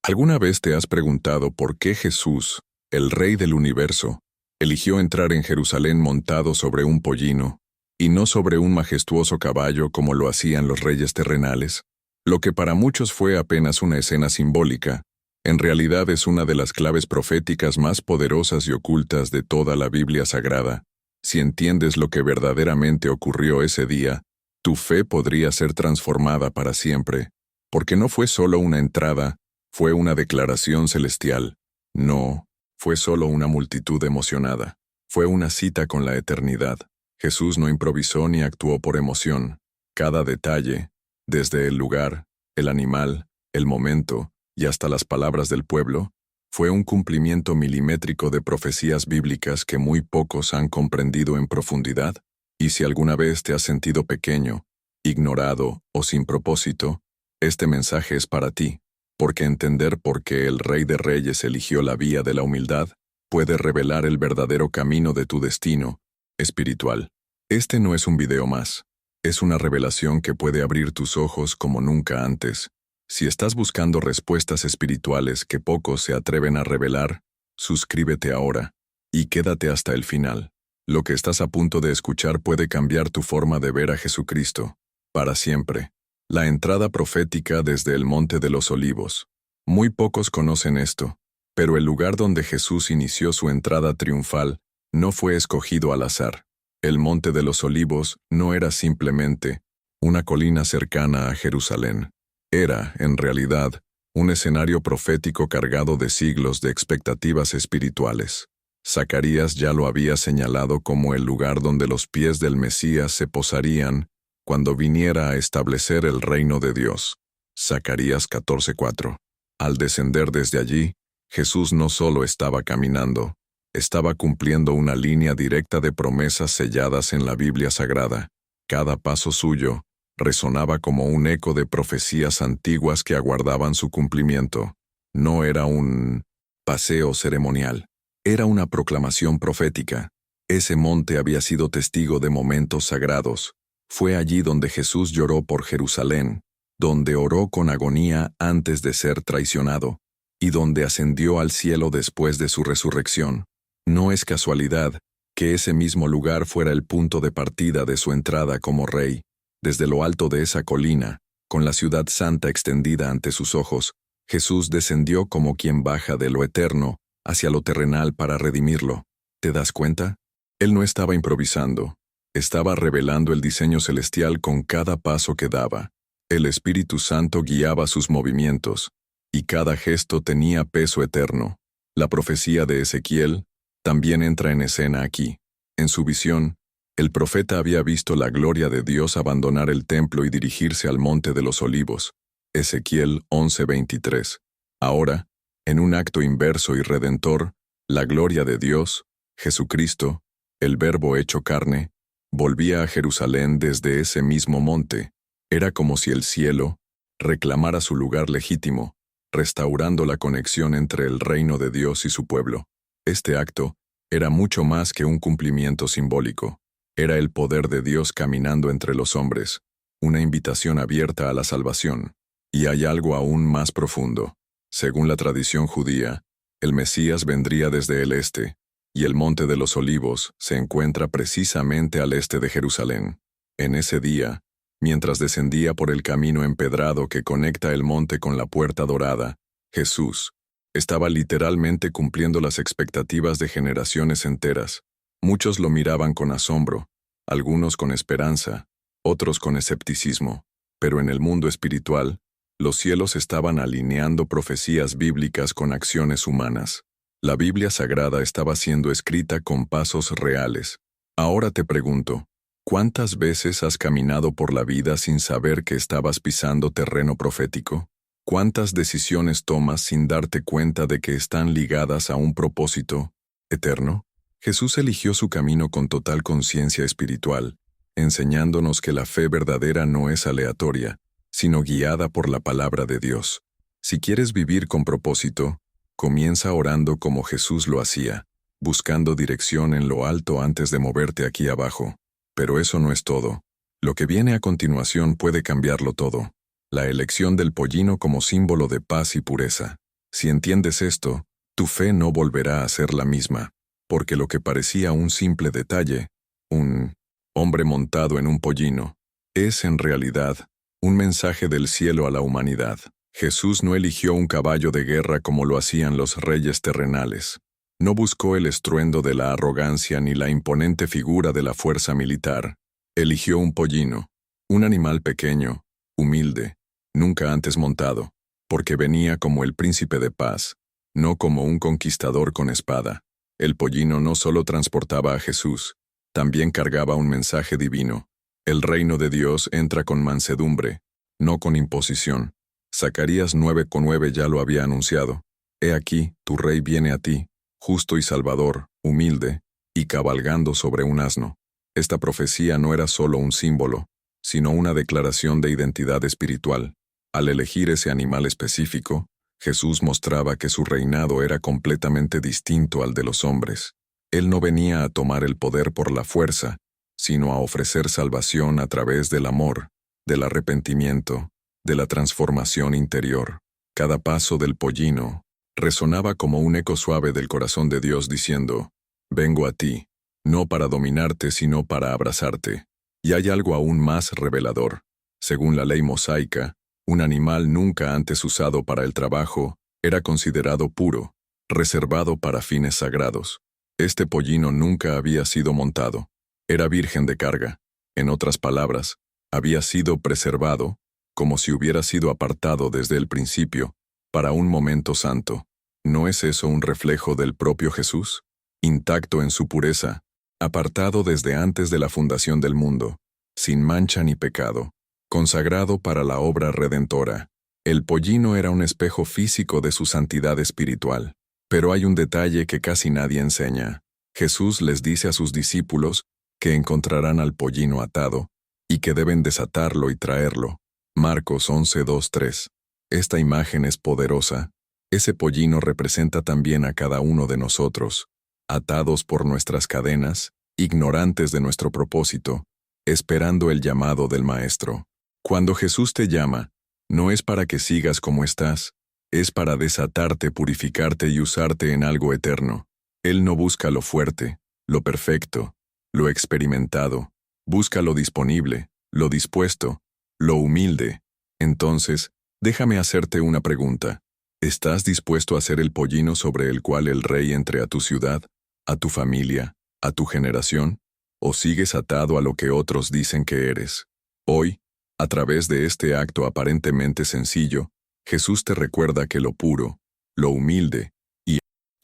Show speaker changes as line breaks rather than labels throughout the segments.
¿Alguna vez te has preguntado por qué Jesús, el Rey del universo, eligió entrar en Jerusalén montado sobre un pollino, y no sobre un majestuoso caballo como lo hacían los reyes terrenales? Lo que para muchos fue apenas una escena simbólica, en realidad es una de las claves proféticas más poderosas y ocultas de toda la Biblia Sagrada. Si entiendes lo que verdaderamente ocurrió ese día, tu fe podría ser transformada para siempre, porque no fue solo una entrada, fue una declaración celestial. No, fue solo una multitud emocionada. Fue una cita con la eternidad. Jesús no improvisó ni actuó por emoción. Cada detalle, desde el lugar, el animal, el momento y hasta las palabras del pueblo, fue un cumplimiento milimétrico de profecías bíblicas que muy pocos han comprendido en profundidad. Y si alguna vez te has sentido pequeño, ignorado o sin propósito, este mensaje es para ti, porque entender por qué el Rey de Reyes eligió la vía de la humildad puede revelar el verdadero camino de tu destino espiritual. Este no es un video más, es una revelación que puede abrir tus ojos como nunca antes. Si estás buscando respuestas espirituales que pocos se atreven a revelar, suscríbete ahora y quédate hasta el final. Lo que estás a punto de escuchar puede cambiar tu forma de ver a Jesucristo, para siempre. La entrada profética desde el Monte de los Olivos. Muy pocos conocen esto, pero el lugar donde Jesús inició su entrada triunfal no fue escogido al azar. El Monte de los Olivos no era simplemente una colina cercana a Jerusalén. Era, en realidad, un escenario profético cargado de siglos de expectativas espirituales. Zacarías ya lo había señalado como el lugar donde los pies del Mesías se posarían cuando viniera a establecer el reino de Dios. Zacarías 14:4. Al descender desde allí, Jesús no solo estaba caminando, estaba cumpliendo una línea directa de promesas selladas en la Biblia Sagrada. Cada paso suyo resonaba como un eco de profecías antiguas que aguardaban su cumplimiento. No era un paseo ceremonial, era una proclamación profética. Ese monte había sido testigo de momentos sagrados. Fue allí donde Jesús lloró por Jerusalén, donde oró con agonía antes de ser traicionado, y donde ascendió al cielo después de su resurrección. No es casualidad que ese mismo lugar fuera el punto de partida de su entrada como rey. Desde lo alto de esa colina, con la ciudad santa extendida ante sus ojos, Jesús descendió como quien baja de lo eterno hacia lo terrenal para redimirlo. ¿Te das cuenta? Él no estaba improvisando. Estaba revelando el diseño celestial con cada paso que daba. El Espíritu Santo guiaba sus movimientos, y cada gesto tenía peso eterno. La profecía de Ezequiel también entra en escena aquí. En su visión, el profeta había visto la gloria de Dios abandonar el templo y dirigirse al Monte de los Olivos. Ezequiel 11:23. Ahora, en un acto inverso y redentor, la gloria de Dios, Jesucristo, el Verbo hecho carne, volvía a Jerusalén desde ese mismo monte. Era como si el cielo reclamara su lugar legítimo, restaurando la conexión entre el reino de Dios y su pueblo. Este acto era mucho más que un cumplimiento simbólico. Era el poder de Dios caminando entre los hombres, una invitación abierta a la salvación. Y hay algo aún más profundo. Según la tradición judía, el Mesías vendría desde el este, y el Monte de los Olivos se encuentra precisamente al este de Jerusalén. En ese día, mientras descendía por el camino empedrado que conecta el monte con la puerta dorada, Jesús estaba literalmente cumpliendo las expectativas de generaciones enteras. Muchos lo miraban con asombro, algunos con esperanza, otros con escepticismo, pero en el mundo espiritual, los cielos estaban alineando profecías bíblicas con acciones humanas. La Biblia Sagrada estaba siendo escrita con pasos reales. Ahora te pregunto, ¿cuántas veces has caminado por la vida sin saber que estabas pisando terreno profético? ¿Cuántas decisiones tomas sin darte cuenta de que están ligadas a un propósito eterno? Jesús eligió su camino con total conciencia espiritual, enseñándonos que la fe verdadera no es aleatoria, sino guiada por la palabra de Dios. Si quieres vivir con propósito, comienza orando como Jesús lo hacía, buscando dirección en lo alto antes de moverte aquí abajo. Pero eso no es todo. Lo que viene a continuación puede cambiarlo todo. La elección del pollino como símbolo de paz y pureza. Si entiendes esto, tu fe no volverá a ser la misma, porque lo que parecía un simple detalle, un hombre montado en un pollino, es en realidad un mensaje del cielo a la humanidad. Jesús no eligió un caballo de guerra como lo hacían los reyes terrenales. No buscó el estruendo de la arrogancia ni la imponente figura de la fuerza militar. Eligió un pollino, un animal pequeño, humilde, nunca antes montado, porque venía como el príncipe de paz, no como un conquistador con espada. El pollino no solo transportaba a Jesús, también cargaba un mensaje divino. El reino de Dios entra con mansedumbre, no con imposición. Zacarías 9:9 ya lo había anunciado. He aquí, tu rey viene a ti, justo y salvador, humilde, y cabalgando sobre un asno. Esta profecía no era solo un símbolo, sino una declaración de identidad espiritual. Al elegir ese animal específico, Jesús mostraba que su reinado era completamente distinto al de los hombres. Él no venía a tomar el poder por la fuerza, sino a ofrecer salvación a través del amor, del arrepentimiento, de la transformación interior. Cada paso del pollino resonaba como un eco suave del corazón de Dios diciendo, vengo a ti, no para dominarte sino para abrazarte. Y hay algo aún más revelador. Según la ley mosaica, un animal nunca antes usado para el trabajo era considerado puro, reservado para fines sagrados. Este pollino nunca había sido montado. Era virgen de carga. En otras palabras, había sido preservado, como si hubiera sido apartado desde el principio, para un momento santo. ¿No es eso un reflejo del propio Jesús? Intacto en su pureza, apartado desde antes de la fundación del mundo, sin mancha ni pecado, consagrado para la obra redentora. El pollino era un espejo físico de su santidad espiritual. Pero hay un detalle que casi nadie enseña. Jesús les dice a sus discípulos que encontrarán al pollino atado y que deben desatarlo y traerlo. Marcos 11:2-3. Esta imagen es poderosa. Ese pollino representa también a cada uno de nosotros, atados por nuestras cadenas, ignorantes de nuestro propósito, esperando el llamado del Maestro. Cuando Jesús te llama, no es para que sigas como estás, es para desatarte, purificarte y usarte en algo eterno. Él no busca lo fuerte, lo perfecto, lo experimentado, busca lo disponible, lo dispuesto, lo humilde. Entonces, déjame hacerte una pregunta. ¿Estás dispuesto a ser el pollino sobre el cual el rey entre a tu ciudad, a tu familia, a tu generación? ¿O sigues atado a lo que otros dicen que eres? Hoy, a través de este acto aparentemente sencillo, Jesús te recuerda que lo puro, lo humilde y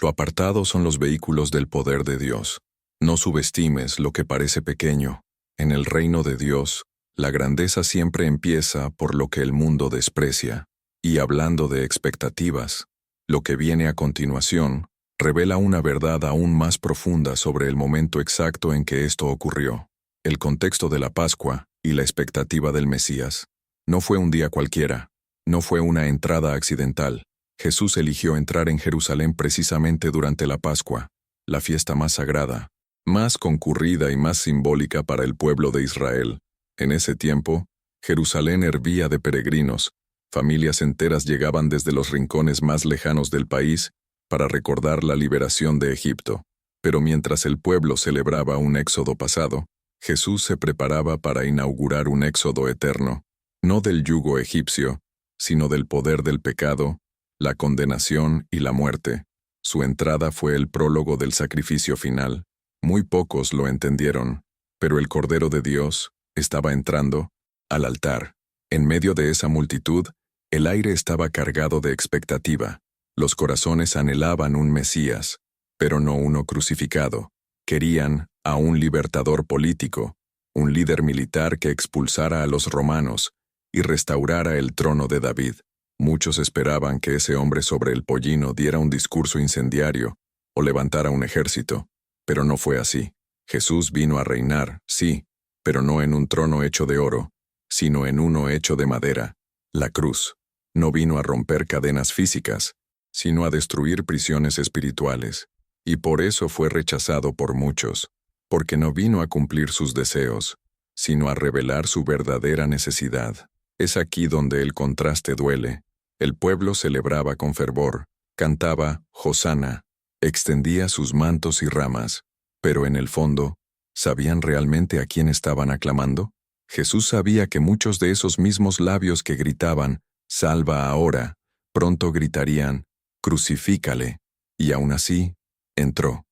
lo apartado son los vehículos del poder de Dios. No subestimes lo que parece pequeño. En el reino de Dios, la grandeza siempre empieza por lo que el mundo desprecia. Y hablando de expectativas, lo que viene a continuación revela una verdad aún más profunda sobre el momento exacto en que esto ocurrió. El contexto de la Pascua y la expectativa del Mesías. No fue un día cualquiera. No fue una entrada accidental. Jesús eligió entrar en Jerusalén precisamente durante la Pascua, la fiesta más sagrada, más concurrida y más simbólica para el pueblo de Israel. En ese tiempo, Jerusalén hervía de peregrinos. Familias enteras llegaban desde los rincones más lejanos del país para recordar la liberación de Egipto. Pero mientras el pueblo celebraba un éxodo pasado, Jesús se preparaba para inaugurar un éxodo eterno, no del yugo egipcio, sino del poder del pecado, la condenación y la muerte. Su entrada fue el prólogo del sacrificio final. Muy pocos lo entendieron, pero el Cordero de Dios estaba entrando al altar. En medio de esa multitud, el aire estaba cargado de expectativa. Los corazones anhelaban un Mesías, pero no uno crucificado. Querían a un libertador político, un líder militar que expulsara a los romanos y restaurara el trono de David. Muchos esperaban que ese hombre sobre el pollino diera un discurso incendiario o levantara un ejército, pero no fue así. Jesús vino a reinar, sí, pero no en un trono hecho de oro, sino en uno hecho de madera, la cruz. No vino a romper cadenas físicas, sino a destruir prisiones espirituales. Y por eso fue rechazado por muchos, porque no vino a cumplir sus deseos, sino a revelar su verdadera necesidad. Es aquí donde el contraste duele. El pueblo celebraba con fervor, cantaba Hosana, extendía sus mantos y ramas, pero en el fondo, ¿sabían realmente a quién estaban aclamando? Jesús sabía que muchos de esos mismos labios que gritaban, «Salva ahora», pronto gritarían, «Crucifícale», y aún así, entró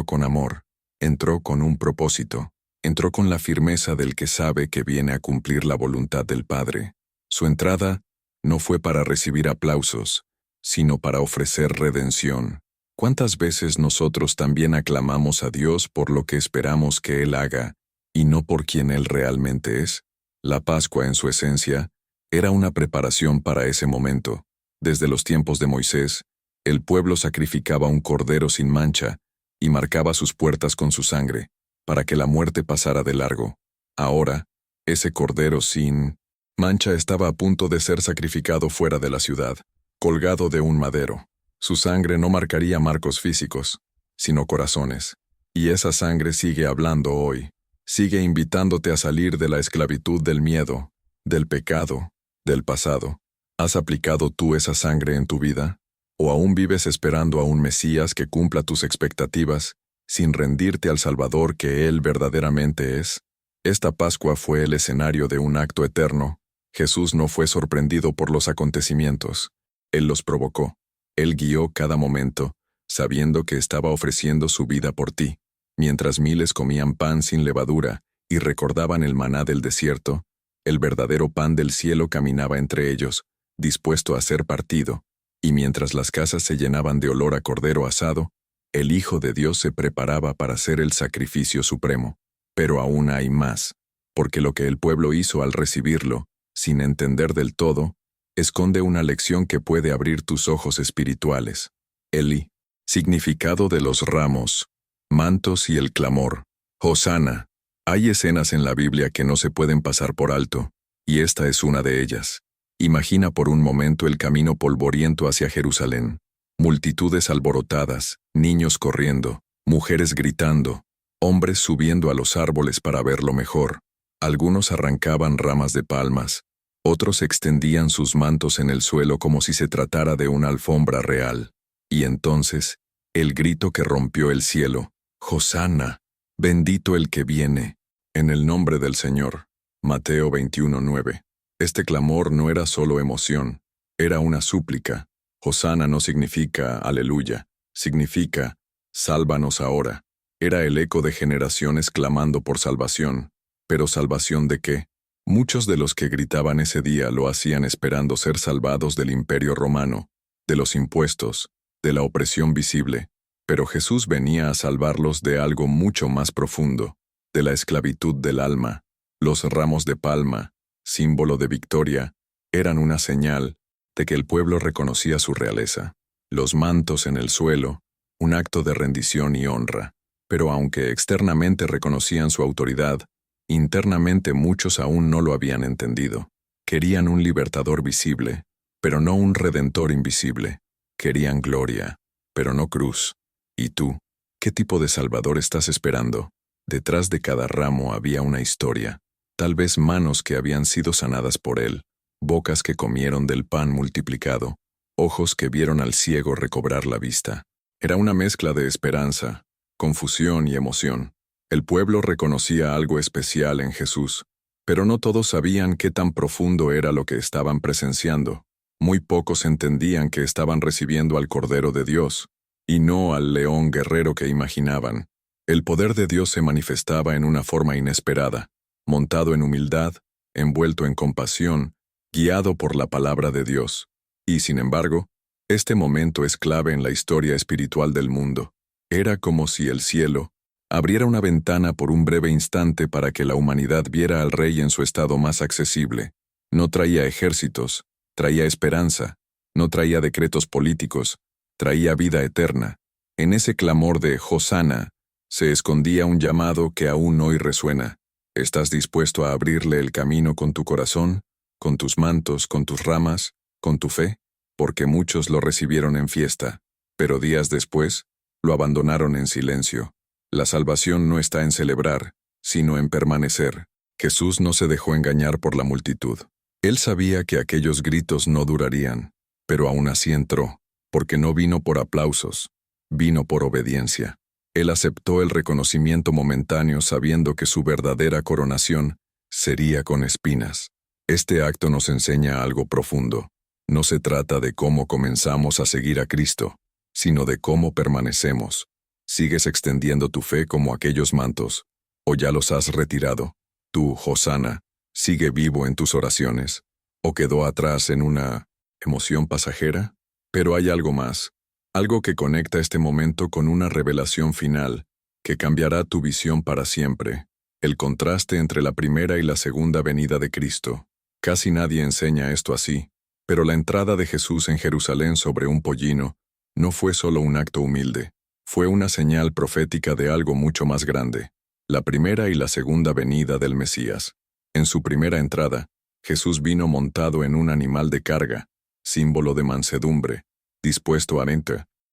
con amor, entró con un propósito, entró con la firmeza del que sabe que viene a cumplir la voluntad del Padre. Su entrada no fue para recibir aplausos, sino para ofrecer redención. ¿Cuántas veces nosotros también aclamamos a Dios por lo que esperamos que Él haga, y no por quien Él realmente es? La Pascua, en su esencia, era una preparación para ese momento. Desde los tiempos de Moisés, el pueblo sacrificaba un cordero sin mancha y marcaba sus puertas con su sangre, para que la muerte pasara de largo. Ahora, ese cordero sin mancha estaba a punto de ser sacrificado fuera de la ciudad, colgado de un madero. Su sangre no marcaría marcos físicos, sino corazones. Y esa sangre sigue hablando hoy, sigue invitándote a salir de la esclavitud del miedo, del pecado, del pasado. ¿Has aplicado tú esa sangre en tu vida? ¿O aún vives esperando a un Mesías que cumpla tus expectativas, sin rendirte al Salvador que Él verdaderamente es? Esta Pascua fue el escenario de un acto eterno. Jesús no fue sorprendido por los acontecimientos. Él los provocó. Él guió cada momento, sabiendo que estaba ofreciendo su vida por ti. Mientras miles comían pan sin levadura y recordaban el maná del desierto, el verdadero pan del cielo caminaba entre ellos, dispuesto a ser partido. Y mientras las casas se llenaban de olor a cordero asado, el Hijo de Dios se preparaba para hacer el sacrificio supremo. Pero aún hay más, porque lo que el pueblo hizo al recibirlo, sin entender del todo, esconde una lección que puede abrir tus ojos espirituales. Eli, significado de los ramos, mantos y el clamor. Hosana. Hay escenas en la Biblia que no se pueden pasar por alto, y esta es una de ellas. Imagina por un momento el camino polvoriento hacia Jerusalén. Multitudes alborotadas, niños corriendo, mujeres gritando, hombres subiendo a los árboles para verlo mejor. Algunos arrancaban ramas de palmas, otros extendían sus mantos en el suelo como si se tratara de una alfombra real. Y entonces, el grito que rompió el cielo, «Hosana, bendito el que viene, en el nombre del Señor». Mateo 21:9. Este clamor no era solo emoción, era una súplica. Hosana no significa aleluya, significa sálvanos ahora. Era el eco de generaciones clamando por salvación. ¿Pero salvación de qué? Muchos de los que gritaban ese día lo hacían esperando ser salvados del Imperio Romano, de los impuestos, de la opresión visible. Pero Jesús venía a salvarlos de algo mucho más profundo, de la esclavitud del alma. Los ramos de palma, símbolo de victoria, eran una señal de que el pueblo reconocía su realeza. Los mantos en el suelo, un acto de rendición y honra. Pero aunque externamente reconocían su autoridad, internamente muchos aún no lo habían entendido. Querían un libertador visible, pero no un redentor invisible. Querían gloria, pero no cruz. ¿Y tú? ¿Qué tipo de salvador estás esperando? Detrás de cada ramo había una historia. Tal vez manos que habían sido sanadas por él, bocas que comieron del pan multiplicado, ojos que vieron al ciego recobrar la vista. Era una mezcla de esperanza, confusión y emoción. El pueblo reconocía algo especial en Jesús, pero no todos sabían qué tan profundo era lo que estaban presenciando. Muy pocos entendían que estaban recibiendo al Cordero de Dios, y no al león guerrero que imaginaban. El poder de Dios se manifestaba en una forma inesperada, montado en humildad, envuelto en compasión, guiado por la palabra de Dios. Y sin embargo, este momento es clave en la historia espiritual del mundo. Era como si el cielo abriera una ventana por un breve instante para que la humanidad viera al Rey en su estado más accesible. No traía ejércitos, traía esperanza, no traía decretos políticos, traía vida eterna. En ese clamor de Hosana se escondía un llamado que aún hoy resuena. ¿Estás dispuesto a abrirle el camino con tu corazón, con tus mantos, con tus ramas, con tu fe? Porque muchos lo recibieron en fiesta, pero días después lo abandonaron en silencio. La salvación no está en celebrar, sino en permanecer. Jesús no se dejó engañar por la multitud. Él sabía que aquellos gritos no durarían. pero aún así entró, porque no vino por aplausos, vino por obediencia. Él aceptó el reconocimiento momentáneo sabiendo que su verdadera coronación sería con espinas. Este acto nos enseña algo profundo. No se trata de cómo comenzamos a seguir a Cristo, sino de cómo permanecemos. ¿Sigues extendiendo tu fe como aquellos mantos, o ya los has retirado? Tú, Hosana, ¿sigue vivo en tus oraciones, o quedó atrás en una emoción pasajera? Pero hay algo más, algo que conecta este momento con una revelación final, que cambiará tu visión para siempre. El contraste entre la primera y la segunda venida de Cristo. Casi nadie enseña esto así, pero la entrada de Jesús en Jerusalén sobre un pollino no fue solo un acto humilde, fue una señal profética de algo mucho más grande, la primera y la segunda venida del Mesías. En su primera entrada, Jesús vino montado en un animal de carga, símbolo de mansedumbre, dispuesto a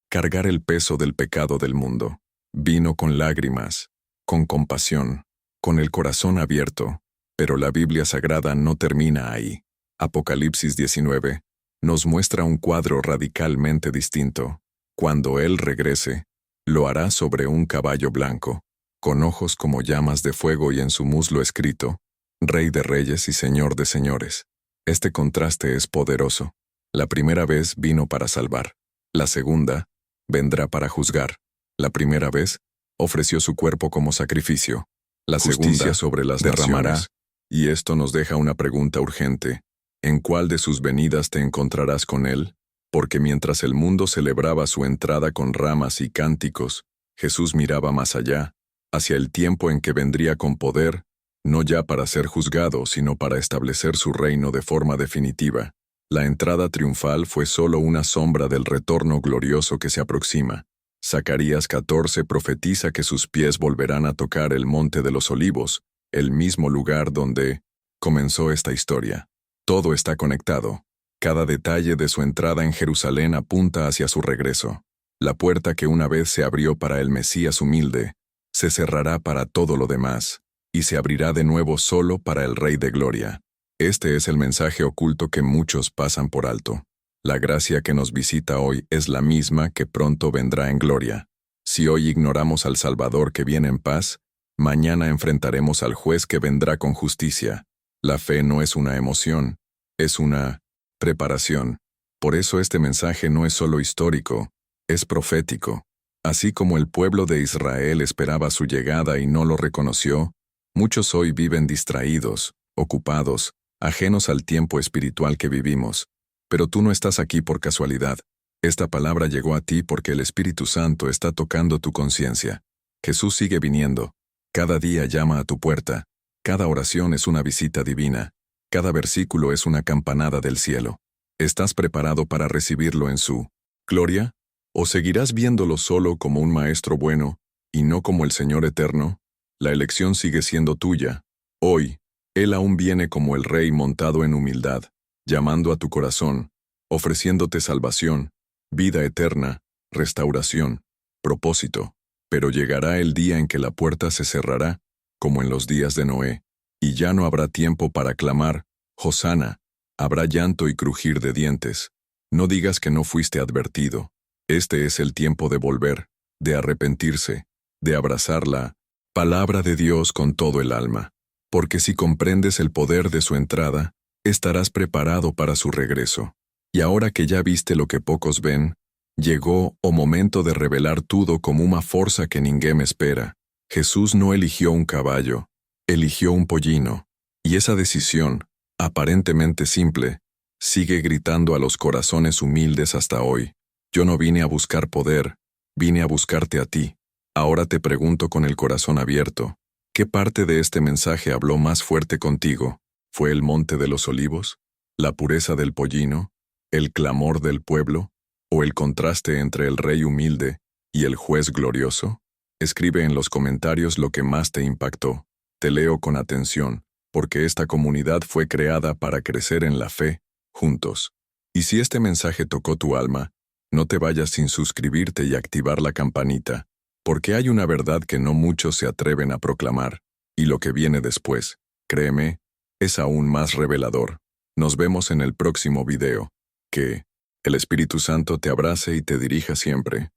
cargar el peso del pecado del mundo. Vino con lágrimas, con compasión, con el corazón abierto, pero la Biblia Sagrada no termina ahí. Apocalipsis 19 nos muestra un cuadro radicalmente distinto. Cuando Él regrese, lo hará sobre un caballo blanco, con ojos como llamas de fuego y en su muslo escrito, Rey de Reyes y Señor de Señores. Este contraste es poderoso. La primera vez vino para salvar. La segunda, vendrá para juzgar. La primera vez, ofreció su cuerpo como sacrificio. La segunda, sobre las derramará. Naciones. Y esto nos deja una pregunta urgente. ¿En cuál de sus venidas te encontrarás con Él? Porque mientras el mundo celebraba su entrada con ramas y cánticos, Jesús miraba más allá, hacia el tiempo en que vendría con poder, no ya para ser juzgado, sino para establecer su reino de forma definitiva. La entrada triunfal fue solo una sombra del retorno glorioso que se aproxima. Zacarías 14 profetiza que sus pies volverán a tocar el monte de los olivos, el mismo lugar donde comenzó esta historia. Todo está conectado. Cada detalle de su entrada en Jerusalén apunta hacia su regreso. La puerta que una vez se abrió para el Mesías humilde, se cerrará para todo lo demás, y se abrirá de nuevo solo para el Rey de Gloria. Este es el mensaje oculto que muchos pasan por alto. La gracia que nos visita hoy es la misma que pronto vendrá en gloria. Si hoy ignoramos al Salvador que viene en paz, mañana enfrentaremos al juez que vendrá con justicia. La fe no es una emoción, es una preparación. Por eso este mensaje no es solo histórico, es profético. Así como el pueblo de Israel esperaba su llegada y no lo reconoció, muchos hoy viven distraídos, ocupados, ajenos al tiempo espiritual que vivimos. Pero tú no estás aquí por casualidad. Esta palabra llegó a ti porque el Espíritu Santo está tocando tu conciencia. Jesús sigue viniendo. Cada día llama a tu puerta. Cada oración es una visita divina. Cada versículo es una campanada del cielo. ¿Estás preparado para recibirlo en su gloria? ¿O seguirás viéndolo solo como un maestro bueno y no como el Señor eterno? La elección sigue siendo tuya. Hoy, Él aún viene como el Rey montado en humildad, llamando a tu corazón, ofreciéndote salvación, vida eterna, restauración, propósito. Pero llegará el día en que la puerta se cerrará, como en los días de Noé, y ya no habrá tiempo para clamar, Hosana. Habrá llanto y crujir de dientes. No digas que no fuiste advertido. Este es el tiempo de volver, de arrepentirse, de abrazar la palabra de Dios con todo el alma. Porque si comprendes el poder de su entrada, estarás preparado para su regreso. Y ahora que ya viste lo que pocos ven, llegó o momento de revelar todo como una fuerza que ninguém espera. Jesús no eligió un caballo, eligió un pollino. Y esa decisión, aparentemente simple, sigue gritando a los corazones humildes hasta hoy. Yo no vine a buscar poder, vine a buscarte a ti. Ahora te pregunto con el corazón abierto, ¿qué parte de este mensaje habló más fuerte contigo? ¿Fue el monte de los olivos? ¿La pureza del pollino? ¿El clamor del pueblo? ¿O el contraste entre el rey humilde y el juez glorioso? Escribe en los comentarios lo que más te impactó. Te leo con atención, porque esta comunidad fue creada para crecer en la fe, juntos. Y si este mensaje tocó tu alma, no te vayas sin suscribirte y activar la campanita, porque hay una verdad que no muchos se atreven a proclamar, y lo que viene después, créeme, es aún más revelador. Nos vemos en el próximo video. Que El Espíritu Santo te abrace y te dirija siempre.